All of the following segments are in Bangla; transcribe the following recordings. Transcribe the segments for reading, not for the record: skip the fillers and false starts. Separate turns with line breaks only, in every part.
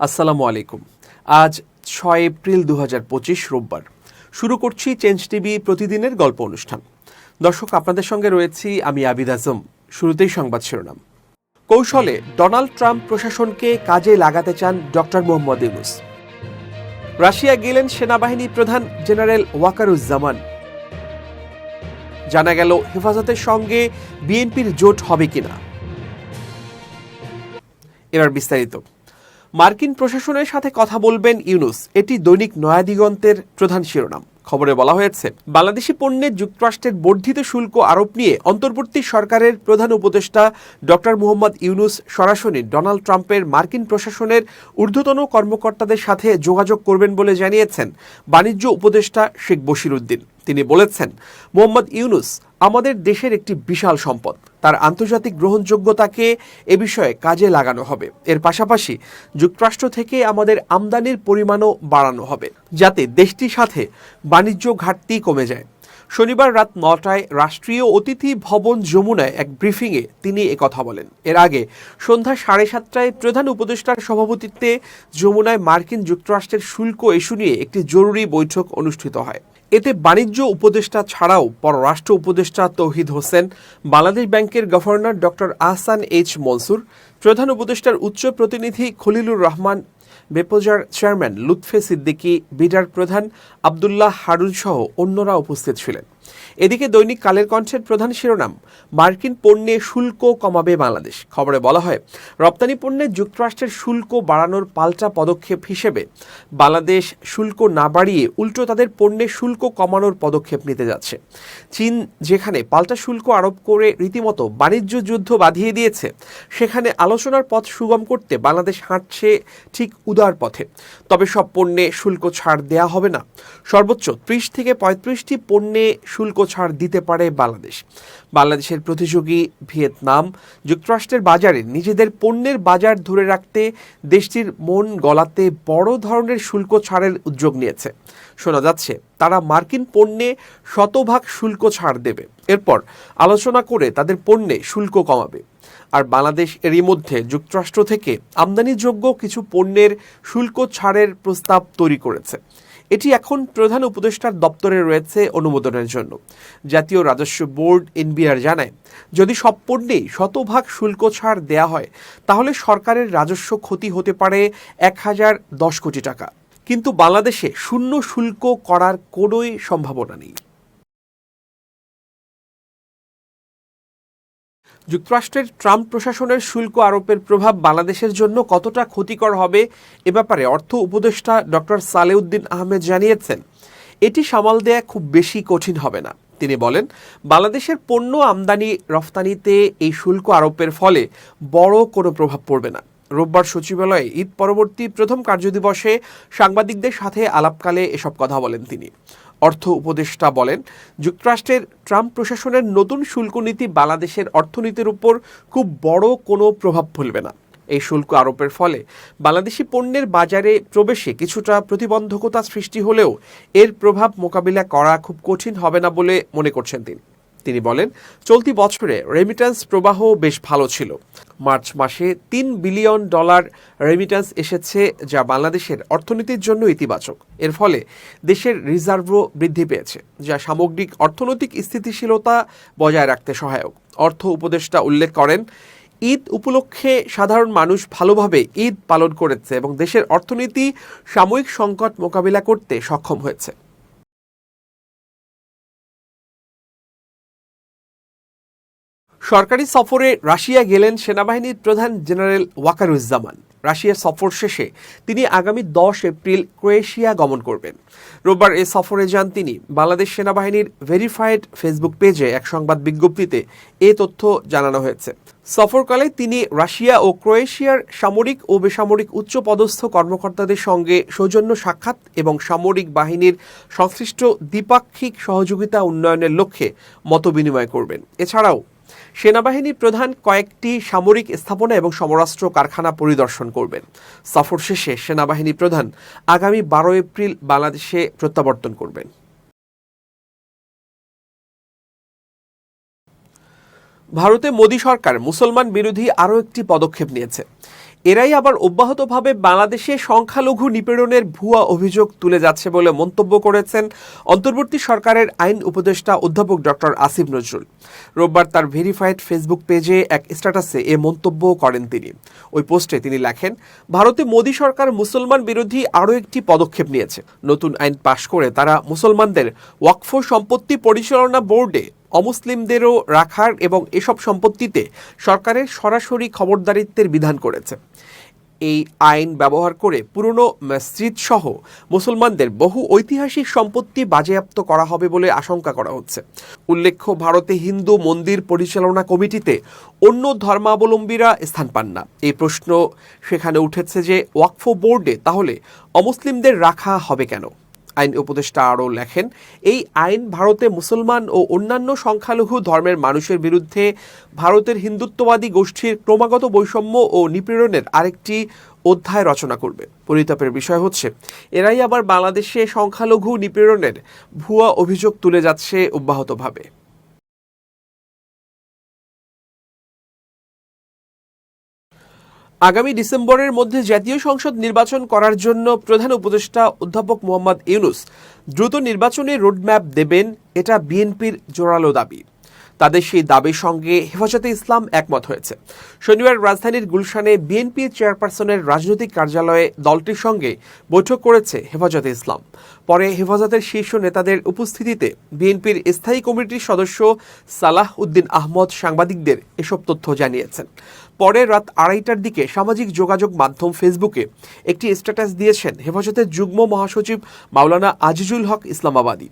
আসসালামু আলাইকুম। আজ ৬ এপ্রিল ২০২৫ রোববার। শুরু করছি চেঞ্জ টিভি প্রতিদিনের গল্প অনুষ্ঠান। দর্শক, আপনাদের সঙ্গে রয়েছি আমি আবিদ আজম। শুরুতেই সংবাদ শিরোনাম। কৌশলে ডোনাল্ড ট্রাম্প প্রশাসনকে কাজে লাগাতে চান ডক্টর মোহাম্মদ ইউনূস। রাশিয়া গেলেন সেনাবাহিনী প্রধান জেনারেল ওয়াকারুজ্জামান। জানা গেল হেফাজতের সঙ্গে বিএনপির জোট হবে কিনা। এবার বিস্তারিত। মার্কিন প্রশাসনের সাথে কথা বলবেন ইউনূস, এটি দৈনিক নয়া দিগন্তের প্রধান শিরোনাম। খবরে বলা হয়েছে, বাংলাদেশি পণ্যের যুক্তরাষ্ট্রের বর্ধিত শুল্ক আরোপ নিয়ে অন্তর্বর্তী সরকারের প্রধান উপদেষ্টা ডক্টর মোহাম্মদ ইউনূস সরাসরি ডোনাল্ড ট্রাম্পের মার্কিন প্রশাসনের ঊর্ধ্বতন কর্মকর্তাদের সাথে যোগাযোগ করবেন বলে জানিয়েছেন বাণিজ্য উপদেষ্টা শেখ বশির উদ্দিন। তিনি বলেছেন, মোহাম্মদ ইউনূস আমাদের দেশের একটি বিশাল সম্পদ, তার আন্তর্জাতিক গ্রহণযোগ্যতাকে এ বিষয়ে কাজে লাগানো হবে। এর পাশাপাশি যুক্তরাষ্ট্র থেকে আমাদের আমদানির পরিমাণও বাড়ানো হবে, যাতে দেশটির সাথে বাণিজ্য ঘাটতি কমে যায়। শনিবার রাত ৯টায় রাষ্ট্রীয় অতিথি ভবন যমুনায় এক ব্রিফিংয়ে তিনি একথা বলেন। এর আগে সন্ধ্যা ৭:৩০টায় প্রধান উপদেষ্টার সভাপতিত্বে যমুনায় মার্কিন যুক্তরাষ্ট্রের শুল্ক ইস্যু নিয়ে একটি জরুরি বৈঠক অনুষ্ঠিত হয়। এতে বাণিজ্য উপদেষ্টা ছাড়াও পররাষ্ট্র উপদেষ্টা তৌহিদ হোসেন, বাংলাদেশ ব্যাংকের governor doctor Ahsan H Mansur, প্রধান উপদেষ্টার উচ্চ প্রতিনিধি খলিলুর রহমান, বেপজার চেয়ারম্যান লুৎফে সিদ্দিকী, বিডার প্রধান আবদুল্লাহ হারুন সহ অন্যরা উপস্থিত ছিলেন। এদিকে দৈনিক কালের কণ্ঠের প্রধান শিরোনাম, মার্কিন পণ্যে শুল্ক কমাবে বাংলাদেশ। খবরে বলা হয়, রপ্তানি পণ্যে যুক্তরাষ্ট্রের শুল্ক বাড়ানোর পাল্টা পদক্ষেপ হিসেবে বাংলাদেশ শুল্ক না বাড়িয়ে উল্টো তাদের পণ্যে শুল্ক কমানোর পদক্ষেপ নিতে যাচ্ছে। চীন যেখানে পাল্টা শুল্ক আরোপ করে রীতিমতো বাণিজ্য যুদ্ধ বাঁধিয়ে দিয়েছে, সেখানে আলোচনার পথ সুগম করতে বাংলাদেশ হাঁটছে ঠিক উদার পথে। তবে সব পণ্যে শুল্ক ছাড় দেয়া হবে না। সর্বোচ্চ ৩০ থেকে ৩৫টি পণ্যে শুল্ক ছাড় দিতে পারে বাংলাদেশ। বাংলাদেশের প্রতিযোগী ভিয়েতনাম যুক্তরাষ্ট্রের বাজারে নিজেদের পণ্যের বাজার ধরে রাখতে দেশটির মন গলাতে বড় ধরনের শুল্ক ছাড়ের উদ্যোগ নিয়েছে। শোনা যাচ্ছে তারা মার্কিন পণ্যে ১০০% শুল্ক ছাড় দেবে, এরপর আলোচনা করে তাদের পণ্যে শুল্ক কমাবে। আর বাংলাদেশ এরই মধ্যে যুক্তরাষ্ট্র থেকে আমদানিযোগ্য কিছু পণ্যের শুল্ক ছাড়ের প্রস্তাব তৈরি করেছে। এটি এখন প্রধান উপদেষ্টার দপ্তরে রয়েছে অনুমোদনের জন্য। জাতীয় রাজস্ব বোর্ড এনবিআর জানায়, যদি সব পণ্যেই ১০০% শুল্ক ছাড় দেয়া হয়, তাহলে সরকারের রাজস্ব ক্ষতি হতে পারে ১,০১০ কোটি টাকা। কিন্তু বাংলাদেশে শূন্য শুল্ক করার কোনোই সম্ভাবনা নেই। যুক্তরাষ্ট্রের ট্রাম্প প্রশাসনের শুল্ক আরোপের প্রভাব বাংলাদেশের জন্য কতটা ক্ষতিকর হবে এ ব্যাপারে অর্থ উপদেষ্টা ডক্টর সালেউদ্দিন আহমেদ জানিয়েছেন, এটি সামাল দেয়া খুব বেশি কঠিন হবে না। তিনি বলেন, বাংলাদেশের পণ্য আমদানি রফতানিতে এই শুল্ক আরোপের ফলে বড় কোনো প্রভাব পড়বে না। রোববার সচিবালয়ে ঈদ পরবর্তী প্রথম কার্যদিবসে সাংবাদিকদের সাথে আলাপকালে এসব কথা বলেন তিনি। অর্থ উপদেষ্টা বলেন, যুক্তরাষ্ট্রের ট্রাম্প প্রশাসনের নতুন শুল্ক নীতি বাংলাদেশের অর্থনীতির উপর খুব বড় কোনো প্রভাব ফেলবে না। এই শুল্ক আরোপের ফলে বাংলাদেশি পণ্যের বাজারে প্রবেশে কিছুটা প্রতিবন্ধকতা সৃষ্টি হলেও এর প্রভাব মোকাবিলা করা খুব কঠিন হবে না বলে মনে করছেন তিনি বলেন, চলতি বছরে রেমিট্যান্স প্রবাহ বেশ ভালো ছিল। মার্চ মাসে $3 বিলিয়ন রেমিট্যান্স এসেছে, যা বাংলাদেশের অর্থনীতির জন্য ইতিবাচক। এর ফলে দেশের রিজার্ভও বৃদ্ধি পেয়েছে, যা সামগ্রিক অর্থনৈতিক স্থিতিশীলতা বজায় রাখতে সহায়ক। অর্থ উপদেষ্টা উল্লেখ করেন, ঈদ উপলক্ষে সাধারণ মানুষ ভালোভাবে ঈদ পালন করেছে এবং দেশের অর্থনীতি সাময়িক সংকট মোকাবিলা করতে সক্ষম হয়েছে। সরকারি সফরে রাশিয়া গেলেন সেনাবাহিনীর প্রধান জেনারেল ওয়াকারুজ্জামান। রাশিয়ার সফর শেষে তিনি আগামী ১০ এপ্রিল ক্রোয়েশিয়া গমন করবেন। রোববার এ সফরে যান তিনি। বাংলাদেশ সেনাবাহিনীর ভেরিফাইড ফেসবুক পেজে এক সংবাদ বিজ্ঞপ্তিতে এ তথ্য জানানো হয়েছে। সফরকালে তিনি রাশিয়া ও ক্রোয়েশিয়ার সামরিক ও বেসামরিক উচ্চপদস্থ কর্মকর্তাদের সঙ্গে সৌজন্য সাক্ষাৎ এবং সামরিক বাহিনীর সংশ্লিষ্ট দ্বিপাক্ষিক সহযোগিতা উন্নয়নের লক্ষ্যে মতবিনিময় করবেন। এছাড়াও সেনাবাহিনীর প্রধান কয়েকটি সামরিক স্থাপনা এবং সমরাস্ত্র কারখানা পরিদর্শন করবেন। সফর শেষে সেনাবাহিনী প্রধান আগামী ১২ এপ্রিল বাংলাদেশে প্রত্যাবর্তন করবেন। ভারতে মোদী সরকার মুসলমান বিরোধী আরও একটি পদক্ষেপ নিয়েছে। এরাই আবার অব্যাহতভাবে বাংলাদেশে সংখ্যালঘু নিপীড়নের ভুয়া অভিযোগ তুলে যাচ্ছে বলে মন্তব্য করেছেন অন্তর্বর্তী সরকারের আইন উপদেষ্টা অধ্যাপক ডক্টর আসিফ নজরুল। রোববার তার ভেরিফাইড ফেসবুক পেজে এক স্ট্যাটাসে এ মন্তব্য করেন তিনি। ওই পোস্টে তিনি লেখেন, ভারতে মোদী সরকার মুসলমান বিরোধী আরও একটি পদক্ষেপ নিয়েছে। নতুন আইন পাশ করে তারা মুসলমানদের ওয়াকফ সম্পত্তি পরিচালনা বোর্ডে অমুসলিমদেরও রাখার এবং এসব সম্পত্তিতে সরকারের সরাসরি খবরদারিত্বের বিধান করেছে। এই আইন ব্যবহার করে পুরনো মসজিদ সহ মুসলমানদের বহু ঐতিহাসিক সম্পত্তি বাজেয়াপ্ত করা হবে বলে আশঙ্কা করা হচ্ছে। উল্লেখ্য, ভারতে হিন্দু মন্দির পরিচালনা কমিটিতে অন্য ধর্মাবলম্বীরা স্থান পান না। এই প্রশ্ন সেখানে উঠেছে যে ওয়াকফ বোর্ডে তাহলে অমুসলিমদের রাখা হবে কেন? আইন উপদেষ্টা আরও লেখেন, এই আইন ভারতে মুসলমান ও অন্যান্য সংখ্যালঘু ধর্মের মানুষের বিরুদ্ধে ভারতের হিন্দুত্ববাদী গোষ্ঠীর ক্রমাগত বৈষম্য ও নিপীড়নের আরেকটি অধ্যায় রচনা করবে। পরিতাপের বিষয় হচ্ছে, এরাই আবার বাংলাদেশে সংখ্যালঘু নিপীড়নের ভুয়া অভিযোগ তুলে যাচ্ছে অব্যাহতভাবে। আগামী ডিসেম্বরের মধ্যে জাতীয় সংসদ নির্বাচন করার জন্য প্রধান উপদেষ্টা অধ্যাপক মোহাম্মদ ইউনূস দ্রুত নির্বাচনের রোডম্যাপ দেবেন, এটা বিএনপির জোরালো দাবি। তাদের সেই দাবির সঙ্গে হেফাজতে ইসলাম একমত হয়েছে। শনিবার রাজধানীর গুলশানে বিএনপি চেয়ারপারসনের রাজনৈতিক কার্যালয়ে দলটির সঙ্গে বৈঠক করেছে হেফাজতে ইসলাম। পরে হেফাজতের শীর্ষ নেতাদের উপস্থিতিতে বিএনপির স্থায়ী কমিটির সদস্য সালাহ উদ্দিন আহমদ সাংবাদিকদের এসব তথ্য জানিয়েছেন। পরে রাত 2:30টার দিকে সামাজিক যোগাযোগ মাধ্যম ফেসবুকে একটি স্ট্যাটাস দিয়েছেন হেফাজতের যুগ্ম মহাসচিব মাওলানা আজিজুল হক ইসলামাবাদী।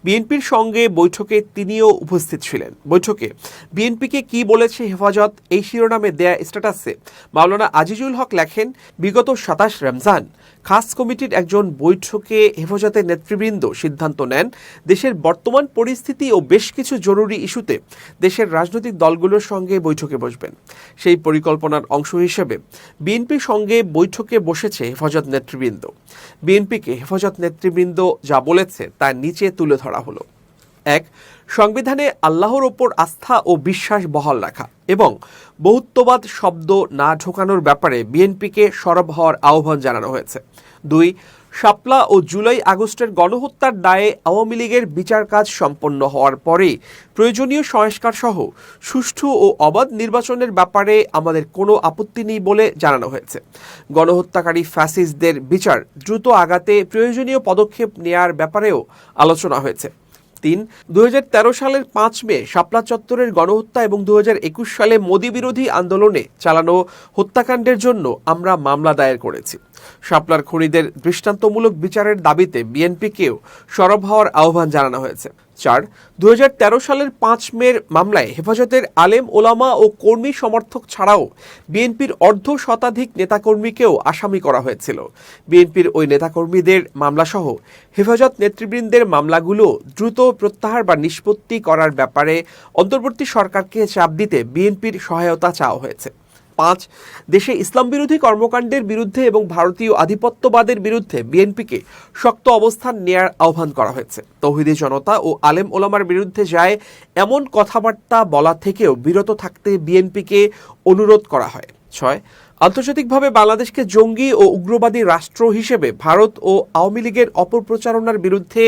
বিএনপির সঙ্গে বৈঠকে তিনিও উপস্থিত ছিলেন। বৈঠকে বিএনপিকে কি বলেছে হেফাজত, এই শিরোনামে দেয়া স্ট্যাটাসে মাওলানা আজিজুল হক লেখেন, বিগত 27 রমজান খাস কমিটির একজন বৈঠকে হেফাজতের নেতৃবৃন্দ সিদ্ধান্ত নেন দেশের বর্তমান পরিস্থিতি ও বেশ কিছু জরুরি ইস্যুতে দেশের রাজনৈতিক দলগুলোর সঙ্গে বৈঠকে বসবেন। সেই পরিকল্পনার অংশ হিসেবে বিএনপির সঙ্গে বৈঠকে বসেছে হেফাজত নেতৃবৃন্দ। বিএনপিকে হেফাজত নেতৃবৃন্দ যা বলেছে তা নিচে তুলে ধরা হলো। 1. সংবিধানে আল্লাহর ওপর আস্থা ও বিশ্বাস বহাল রাখা এবং বহুত্ববাদ শব্দ না ঢোকানোর ব্যাপারে বিএনপিকে সরব হওয়ার আহ্বান জানানো হয়েছে। 2. শাপলা ও জুলাই আগস্টের গণহত্যার দায়ে আওয়ামী লীগের বিচার কাজ সম্পন্ন হওয়ার পরে প্রয়োজনীয় সংস্কার সহ সুষ্ঠু ও অবাধ নির্বাচনের ব্যাপারে আমাদের কোনো আপত্তি নেই বলে জানানো হয়েছে। গণহত্যাকারী ফ্যাসিস্টদের বিচার দ্রুত আগাতে প্রয়োজনীয় পদক্ষেপ নেয়ার ব্যাপারেও আলোচনা হয়েছে। 3. 2013 সালের 5 মে শাপলা চত্বরের গণহত্যা এবং 2021 সালে মোদি বিরোধী আন্দোলনে চালানো হত্যাকাণ্ডের জন্য আমরা মামলা দায়ের করেছি। শাপলার খুনিদের দৃষ্টান্তমূলক বিচারের দাবিতে বিএনপিকেও সরব হওয়ার আহ্বান জানানো হয়েছে। 4. 2013 সালের 5 মের মামলায় হেফাজতের আলেম ওলামা ও কর্মী সমর্থক ছাড়াও বিএনপির অর্ধ শতাধিক নেতাকর্মীকেও আসামি করা হয়েছিল। বিএনপির ওই নেতাকর্মীদের মামলাসহ হেফাজত নেতৃবৃন্দের মামলাগুলো দ্রুত প্রত্যাহার বা নিষ্পত্তি করার ব্যাপারে অন্তর্বর্তী সরকারকে চাপ দিতে বিএনপির সহায়তা চাওয়া হয়েছে। 5. দেশে ইসলাম বিরোধী কর্মকাণ্ডের বিরুদ্ধে এবং ভারতীয় আধিপত্যবাদের বিরুদ্ধে বিএনপিকে শক্ত অবস্থান নেয়ার আহ্বান করা হয়েছে। তৌহিদি জনতা ও আলেম ওলামার বিরুদ্ধে যায় এমন কথাবার্তা বলা থেকেও বিরত থাকতে বিএনপিকে অনুরোধ করা হয়। 6. আন্তর্জাতিকভাবে বাংলাদেশকে জঙ্গি ও উগ্রবাদী রাষ্ট্র হিসেবে ভারত ও আওয়ামী লীগের অপপ্রচারণার বিরুদ্ধে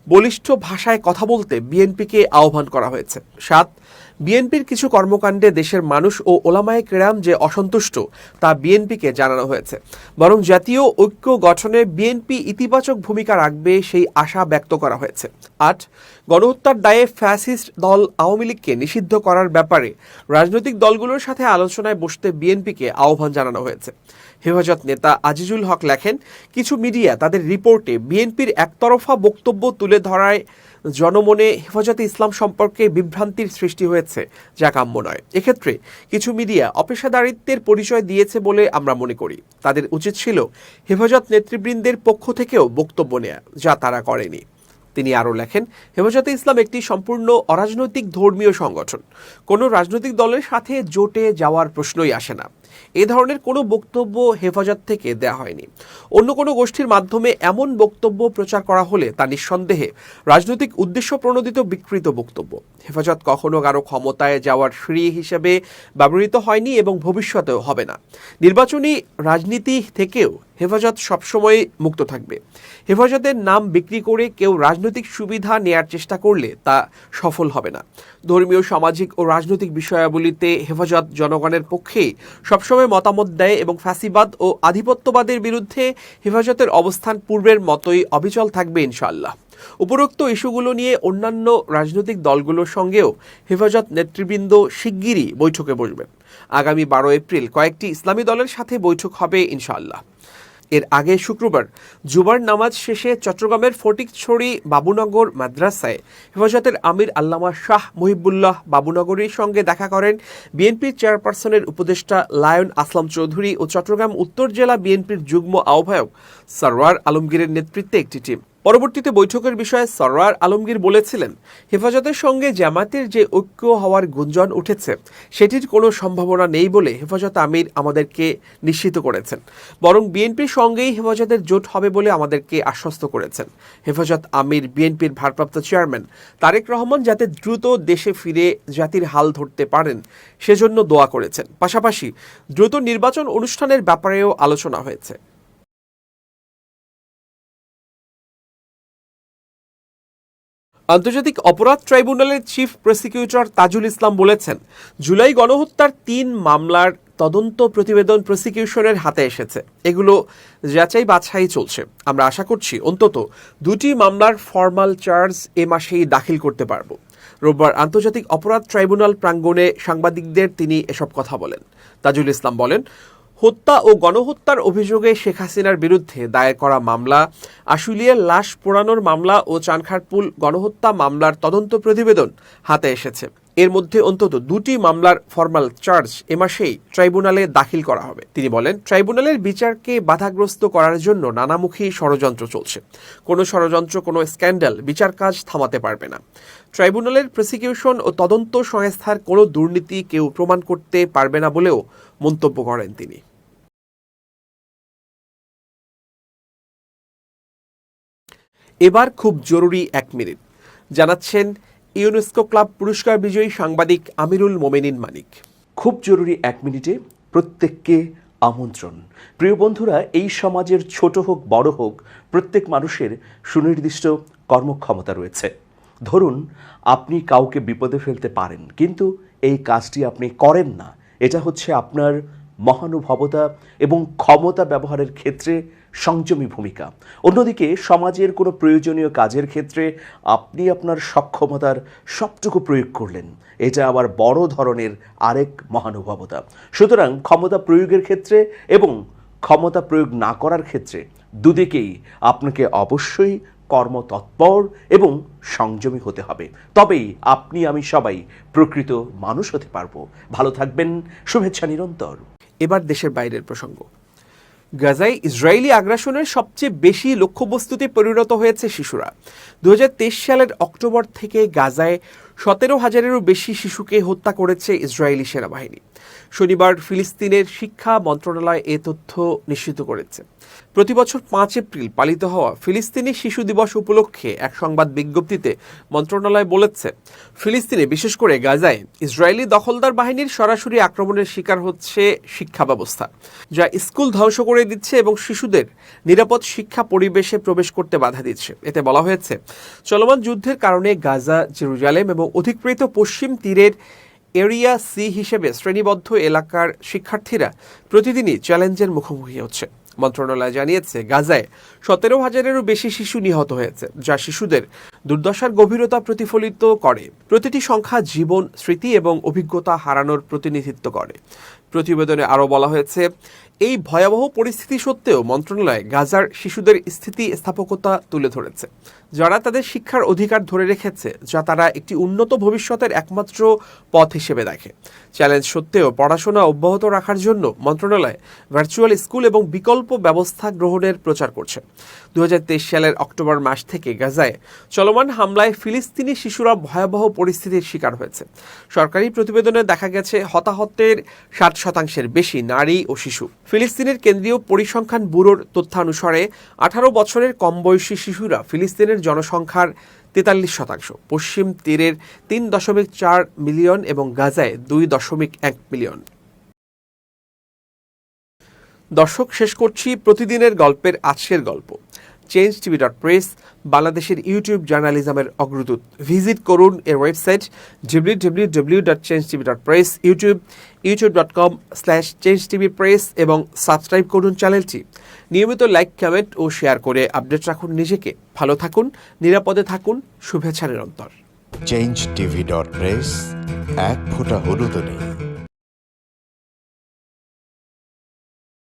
বলিষ্ঠ ভাষায় কথা বলতে বিএনপিকে আহ্বান করা হয়েছে। 7. বিএনপির কিছু কর্মকাণ্ডে দেশের মানুষ ও ওলামায়ে কেরাম যে অসন্তুষ্ট তা বিএনপিকে জানানো হয়েছে, বরং জাতীয় ঐক্য গঠনে বিএনপি ইতিবাচক ভূমিকা রাখবে সেই আশা ব্যক্ত করা হয়েছে। 8. গণহত্যার দায়ে ফ্যাসিস্ট দল আওয়ামী লীগকে নিষিদ্ধ করার ব্যাপারে রাজনৈতিক দলগুলোর সাথে আলোচনায় বসতে বিএনপিকে আহ্বান জানানো হয়েছে। হেফাজত নেতা আজিজুল হক লেখেন, কিছু মিডিয়া তাদের রিপোর্টে বিএনপির একতরফা বক্তব্য তুলে ধরায় জনমনে হেফাজতে ইসলাম সম্পর্কে বিভ্রান্তির সৃষ্টি হয়েছে, যা কাম্য নয়। এক্ষেত্রে কিছু মিডিয়া অপেশাদারিত্বের পরিচয় দিয়েছে বলে আমরা মনে করি। তাদের উচিত ছিল হেফাজত নেতৃবৃন্দের পক্ষ থেকেও বক্তব্য নেয়া, যা তারা করেনি। তিনি আরও লেখেন, হেফাজতে ইসলাম একটি সম্পূর্ণ অরাজনৈতিক ধর্মীয় সংগঠন। কোনো রাজনৈতিক দলের সাথে জোটে যাওয়ার প্রশ্নই আসে না। এ ধরনের কোনো বক্তব্য হেফাজত থেকে দেয়া হয়নি। অন্য কোনো গোষ্ঠীর মাধ্যমে এমন বক্তব্য প্রচার করা হলে তা নিঃসন্দেহে রাজনৈতিক উদ্দেশ্য প্রণোদিত বিকৃত বক্তব্য। হেফাজত কখনো কারো ক্ষমতায় যাওয়ার সিঁড়ি হিসেবে ব্যবহৃত হয়নি এবং ভবিষ্যতেও হবে না। নির্বাচনী রাজনীতি থেকেও হেফাজত সবসময় মুক্ত থাকবে। হেফাজতের নাম বিক্রি করে কেউ রাজনৈতিক সুবিধা নেয়ার চেষ্টা করলে তা সফল হবে না। ধর্মীয়, সামাজিক ও রাজনৈতিক বিষয়াবলিতে হেফাজত জনগণের পক্ষেই সবসময় মতামত দেয় এবং ফ্যাসিবাদ ও আধিপত্যবাদের বিরুদ্ধে হেফাজতের অবস্থান পূর্বের মতোই অবিচল থাকবে ইনশাআল্লাহ। উপরোক্ত ইস্যুগুলো নিয়ে অন্যান্য রাজনৈতিক দলগুলোর সঙ্গেও হেফাজত নেতৃবৃন্দ শিগগিরই বৈঠকে বসবেন। আগামী 12 এপ্রিল কয়েকটি ইসলামী দলের সাথে বৈঠক হবে ইনশাআল্লাহ। এর আগে শুক্রবার জুমার নামাজ শেষে চট্টগ্রামের ফটিকছড়ি বাবুনগর মাদ্রাসায় হেফাজতের আমির আল্লামা শাহ মুহিবুল্লাহ বাবুনগরীর সঙ্গে দেখা করেন বিএনপির চেয়ারপারসনের উপদেষ্টা লায়ন আসলাম চৌধুরী ও চট্টগ্রাম উত্তর জেলা বিএনপির যুগ্ম আহ্বায়ক সরওয়ার আলমগীরের নেতৃত্বে একটি টিম। পরবর্তীতে বৈঠকের বিষয়ে সরওয়ার আলমগীর বলেছিলেন, হেফাজতের সঙ্গে জামাতের যে ঐক্য হওয়ার গুঞ্জন উঠেছে সেটির কোনো সম্ভাবনা নেই বলে হেফাজত আমির আমাদেরকে নিশ্চিত করেছেন, বরং বিএনপির সঙ্গেই হেফাজতের জোট হবে বলে আমাদেরকে আশ্বস্ত করেছেন। হেফাজত আমির বিএনপির ভারপ্রাপ্ত চেয়ারম্যান তারেক রহমান যাতে দ্রুত দেশে ফিরে জাতির হাল ধরতে পারেন সেজন্য দোয়া করেছেন। পাশাপাশি দ্রুত নির্বাচন অনুষ্ঠানের ব্যাপারেও আলোচনা হয়েছে। আন্তর্জাতিক অপরাধ ট্রাইব্যুনালের চিফ প্রসিকিউটর তাজুল ইসলাম বলেছেন, জুলাই গণহত্যার 3 মামলার তদন্ত প্রতিবেদন প্রসিকিউশনের হাতে এসেছে। এগুলো যাচাই বাছাই চলছে। আমরা আশা করছি অন্তত 2টি মামলার ফরমাল চার্জ এ মাসেই দাখিল করতে পারব। রোববার আন্তর্জাতিক অপরাধ ট্রাইব্যুনাল প্রাঙ্গণে সাংবাদিকদের তিনি এসব কথা বলেন। তাজুল ইসলাম বলেন, হত্যা ও গণহত্যার অভিযোগে শেখ হাসিনার বিরুদ্ধে দায়ের করা মামলা, আশুলিয়ার লাশ পোড়ানোর মামলা ও চানখারপুল গণহত্যা মামলার তদন্ত প্রতিবেদন হাতে এসেছে। এর মধ্যে অন্তত 2টি মামলার ফরমাল চার্জ এ মাসেই ট্রাইব্যুনালে দাখিল করা হবে। তিনি বলেন, ট্রাইব্যুনালের বিচারকে বাধাগ্রস্ত করার জন্য নানামুখী ষড়যন্ত্র চলছে। কোনো ষড়যন্ত্র, কোনো স্ক্যান্ডাল বিচার কাজ থামাতে পারবে না। ট্রাইব্যুনালের প্রসিকিউশন ও তদন্ত সংস্থার কোনো দুর্নীতি কেউ প্রমাণ করতে পারবে না বলেও মন্তব্য করেন তিনি। এবার খুব জরুরি 1 মিনিট জানাচ্ছেন ইউনেস্কো ক্লাব পুরস্কার বিজয়ী সাংবাদিক আমিরুল মোমেনিন মানিক।
খুব জরুরি 1 মিনিটে প্রত্যেককে আমন্ত্রণ। প্রিয় বন্ধুরা, এই সমাজের ছোট হোক বড় হোক, প্রত্যেক মানুষের সুনির্দিষ্ট কর্মক্ষমতা রয়েছে। ধরুন আপনি কাউকে বিপদে ফেলতে পারেন, কিন্তু এই কাজটি আপনি করেন না। এটা হচ্ছে আপনার মহানুভবতা এবং ক্ষমতা ব্যবহারের ক্ষেত্রে সংযমী ভূমিকা। অন্যদিকে সমাজের কোনো প্রয়োজনীয় কাজের ক্ষেত্রে আপনি আপনার সক্ষমতার সবটুকু প্রয়োগ করলেন, এটা আবার বড় ধরনের আরেক মহানুভবতা। সুতরাং ক্ষমতা প্রয়োগের ক্ষেত্রে এবং ক্ষমতা প্রয়োগ না করার ক্ষেত্রে দুদিকেই আপনাকে অবশ্যই কর্মতৎপর এবং সংযমী হতে হবে। তবেই আপনি আমি সবাই প্রকৃত মানুষ হতে পারবো। ভালো থাকবেন, শুভেচ্ছা নিরন্তর।
এবার দেশের বাইরের প্রসঙ্গ। গাজায় ইসরায়েলি আগ্রাসনের সবচেয়ে বেশি লক্ষ্যবস্তুতে পরিণত হয়েছে শিশুরা। 2023 সালের অক্টোবর থেকে গাজায় 17,000-এরও বেশি শিশুকে হত্যা করেছে ইসরায়েলি সেনাবাহিনী। শনিবার ফিলিস্তিনের শিক্ষা মন্ত্রণালয় এ তথ্য নিশ্চিত করেছে। প্রতিবছর 5 এপ্রিল পালিত হওয়া ফিলিস্তিনি শিশু দিবস উপলক্ষে এক সংবাদ বিজ্ঞপ্তিতে মন্ত্রণালয় বলেছে, ফিলিস্তিনে বিশেষ করে গাজায় ইসরায়েলি দখলদার বাহিনীর সরাসরি আক্রমণের শিকার হচ্ছে শিক্ষা ব্যবস্থা, যা স্কুল ধ্বংস করে দিচ্ছে এবং শিশুদের নিরাপদ শিক্ষা পরিবেশে প্রবেশ করতে বাধা দিচ্ছে। এতে বলা হয়েছে, চলমান যুদ্ধের কারণে গাজা, জেরুজালেম এবং অধিকৃত পশ্চিম তীরের এরিয়া সি হিসেবে শ্রেণীবদ্ধ এলাকার শিক্ষার্থীরা প্রতিদিনই চ্যালেঞ্জের মুখোমুখি হচ্ছে। মন্ত্রণালয় জানিয়েছে, গাজায় 17,000-এরও বেশি শিশু নিহত হয়েছে, যা শিশুদের দুর্দশার গভীরতা প্রতিফলিত করে। প্রতিটি সংখ্যা জীবন, স্মৃতি এবং অভিজ্ঞতা হারানোর প্রতিনিধিত্ব করে। প্রতিবেদনে আরও বলা হয়েছে, এই ভয়াবহ পরিস্থিতি সত্ত্বেও মন্ত্রণালয় গাজার শিশুদের স্থিতিস্থাপকতা তুলে ধরেছে, যারা তাদের শিক্ষার অধিকার ধরে রেখেছে, যা তারা একটি উন্নত ভবিষ্যতের একমাত্র পথ হিসেবে দেখে। চ্যালেঞ্জ সত্ত্বেও পড়াশোনা অব্যাহত রাখার জন্য মন্ত্রণালয় ভার্চুয়াল স্কুল এবং বিকল্প ব্যবস্থা গ্রহণের প্রচার করছে। 2023 সালের অক্টোবর মাস থেকে গাজায় চলমান হামলায় ফিলিস্তিনি শিশুরা ভয়াবহ পরিস্থিতির শিকার হয়েছে। সরকারি প্রতিবেদনে দেখা গেছে, হতাহতের 60 5% বেশি নারী ও শিশু। ফিলিস্তিনের কেন্দ্রীয় পরিসংখ্যান ব্যুরোর তথ্যানুসারে 18 বছরের কম বয়সী শিশুরা ফিলিস্তিনের জনসংখ্যার 43%, পশ্চিম তীরের 3.4 মিলিয়ন এবং গাজায় 2.1 মিলিয়ন। দর্শক, শেষ করছি প্রতিদিনের গল্পের আজকের গল্প। change.tv.press বাংলাদেশের ইউটিউব জার্নালিজমের অগ্রদূত। ভিজিট করুন এর ওয়েবসাইট www.changetv.press, youtube.com/changetvpress এবং সাবস্ক্রাইব করুন চ্যানেলটি। নিয়মিত লাইক, কমেন্ট ও শেয়ার করে আপডেট রাখুন নিজেকে। ভালো থাকুন, নিরাপদে থাকুন, শুভেচ্ছা নিরন্তর।
changetv.press, এক ফোঁটা হলুদও নেই।